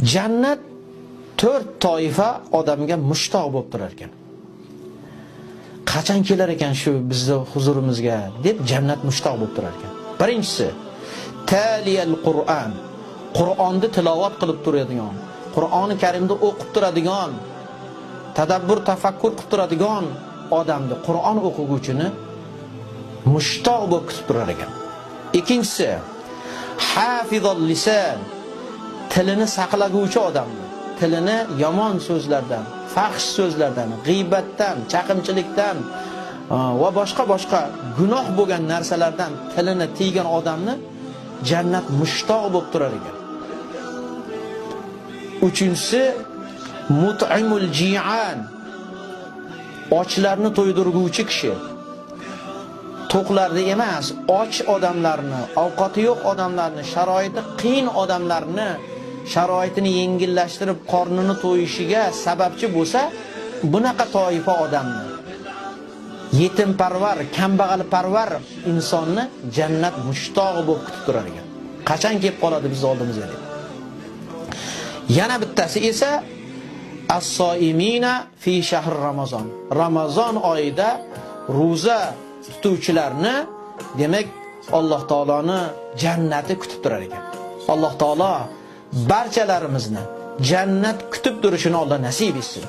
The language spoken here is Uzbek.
Jannat 4 toifa odamga mushtoq bo'lib turar ekan. Qachon kelar ekan shu bizni huzurimizga deb jannat mushtoq bo'lib turar ekan. Birinchisi taliyal Qur'on. Qur'onni tilovat qilib turadigan, Qur'oni Karimni o'qib turadigan, tadabbur, tafakkur qilib turadigan odamni, Qur'on o'quvchini mushtoq bo'lib kutib turar ekan. Ikkinchisi hafizul lisan. Tilini saqlaguvchi odamni, tilini yomon so'zlardan, fahsh so'zlardan, g'iybatdan, chaqimchilikdan va boshqa gunoh bo'lgan narsalardan tilini tiygan odamni jannat mushtoq bo'lib turar ekan. Uchinchisi mut'imul ji'an. Ochlarni to'ydirguvchi kishi. To'qlarni emas, och odamlarni, ovqati yo'q odamlarni, sharoiti qiyin odamlarni sharoitini yengillashtirib qornini to'yishiga sababchi bo'lsa, bunaqa toifa odamni, yetimparvar, kambag'alparvar insonni jannat mushtog'i bo'lib kutib turar ekan. Qachon kelib qoladi biz oldimizga deb. Yana bittasi esa as-soimina fi shahr Ramazon. Ramazon oyida roza tutuvchilarni, demak, Alloh taoloni jannati kutib turar ekan. Alloh taolo barchalarimizni jannat kutib turishini Alloh nasib etsin.